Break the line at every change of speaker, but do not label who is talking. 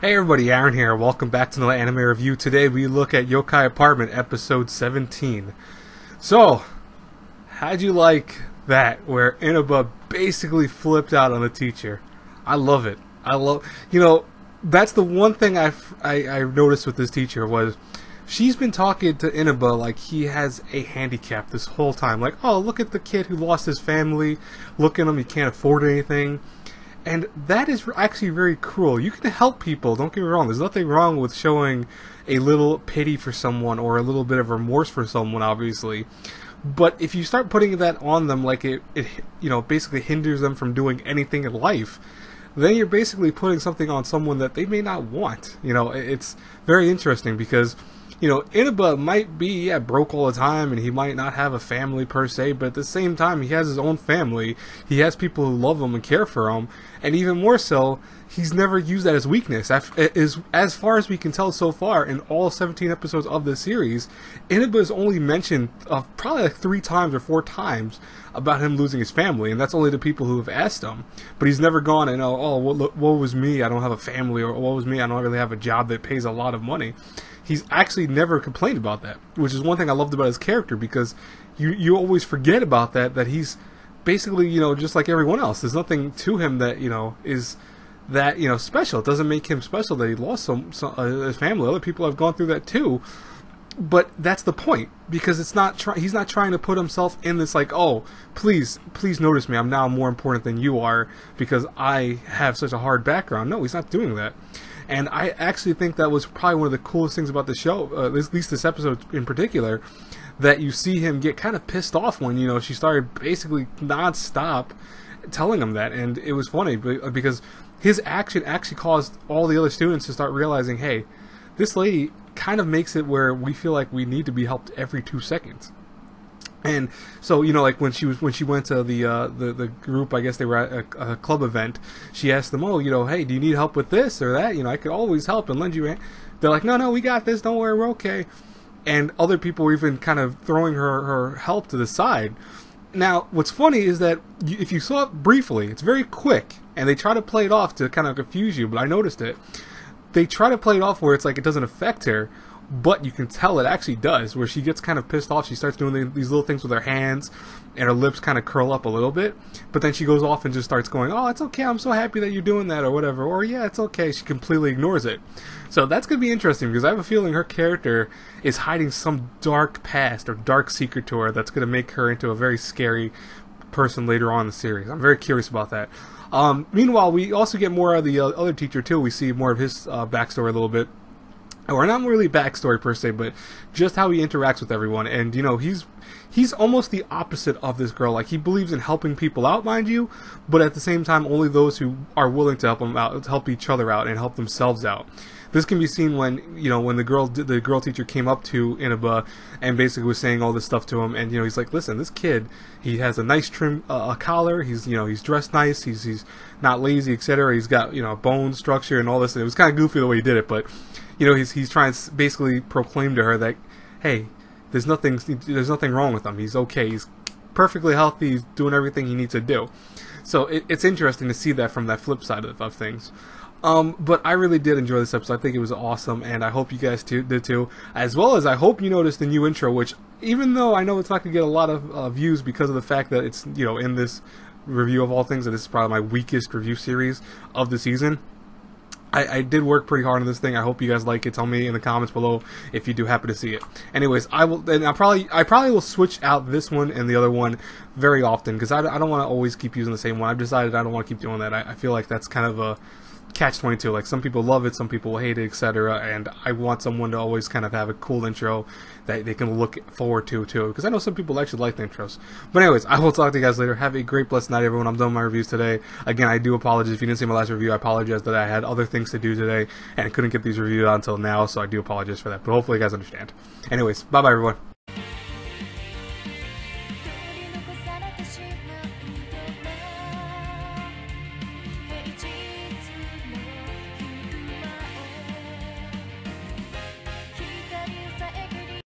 Hey everybody, Aaron here. Welcome back to another anime review. Today we look at Youkai Apartment episode 17. So, how'd you like that, where Inaba basically flipped out on the teacher? I love it. That's the one thing I noticed with this teacher was she's been talking to Inaba like he has a handicap this whole time. Like, oh, look at the kid who lost his family. Look at him, he can't afford anything. And that is actually very cruel. You can help people, don't get me wrong. There's nothing wrong with showing a little pity for someone or a little bit of remorse for someone, obviously. But if you start putting that on them like it basically hinders them from doing anything in life, then you're basically putting something on someone that they may not want. It's very interesting because Inaba might be broke all the time and he might not have a family per se, but at the same time, he has his own family. He has people who love him and care for him, and even more so, he's never used that as weakness. As far as we can tell so far, in all 17 episodes of this series, Inaba is only mentioned probably like 3 times or 4 times about him losing his family, and that's only the people who have asked him. But he's never gone and, woe was me, I don't have a family, or woe was me, I don't really have a job that pays a lot of money. He's actually never complained about that, which is one thing I loved about his character, because you always forget about that he's basically, just like everyone else. There's nothing to him that, is that, special. It doesn't make him special that he lost his family. Other people have gone through that too. But that's the point, because he's not trying to put himself in this like, oh, please notice me. I'm now more important than you are because I have such a hard background. No, he's not doing that. And I actually think that was probably one of the coolest things about the show, at least this episode in particular, that you see him get kind of pissed off when, she started basically non-stop telling him that. And it was funny because his action actually caused all the other students to start realizing, hey, this lady kind of makes it where we feel like we need to be helped every 2 seconds. And so, like when she went to the group, I guess they were at a club event, she asked them, oh, hey, do you need help with this or that? I could always help and lend you a hand. They're like, no, we got this, don't worry, we're okay. And other people were even kind of throwing her help to the side. Now, what's funny is that if you saw it briefly, it's very quick, and they try to play it off to kind of confuse you, but I noticed it. They try to play it off where it's like it doesn't affect her, but you can tell it actually does, where she gets kind of pissed off. She starts doing these little things with her hands, and her lips kind of curl up a little bit, but then she goes off and just starts going, oh, it's okay, I'm so happy that you're doing that, or whatever, or yeah, it's okay. She completely ignores it. So that's going to be interesting, because I have a feeling her character is hiding some dark past or dark secret to her that's going to make her into a very scary person later on in the series. I'm very curious about that. Meanwhile, we also get more of the other teacher too. We see more of his backstory a little bit. Or not really backstory per se, but just how he interacts with everyone. And, he's almost the opposite of this girl. Like, he believes in helping people out, mind you, but at the same time, only those who are willing to help them out, help each other out, and help themselves out. This can be seen when, when the girl teacher came up to Inaba and basically was saying all this stuff to him, and, he's like, listen, this kid, he has a nice trim collar, he's dressed nice, he's not lazy, etc. He's got, bone structure and all this, and it was kind of goofy the way he did it, but he's trying to basically proclaim to her that, hey, there's nothing wrong with him. He's okay. He's perfectly healthy. He's doing everything he needs to do. So it's interesting to see that from that flip side of things. But I really did enjoy this episode. I think it was awesome, and I hope you guys did too. As well as I hope you noticed the new intro, which even though I know it's not going to get a lot of views because of the fact that it's in this review of all things, that this is probably my weakest review series of the season. I did work pretty hard on this thing. I hope you guys like it. Tell me in the comments below if you do happen to see it. Anyways, I probably will switch out this one and the other one very often, because I don't want to always keep using the same one. I've decided I don't want to keep doing that. I feel like that's kind of a catch-22. Like, some people love it, some people hate it, etc. And I want someone to always kind of have a cool intro that they can look forward to too, because I know some people actually like the intros. But anyways, I will talk to you guys later. Have a great, blessed night, everyone. I'm done with my reviews today. Again, I do apologize if you didn't see my last review. I apologize that I had other things to do today and couldn't get these reviewed out until now, so I do apologize for that. But hopefully you guys understand. Anyways, bye-bye, everyone.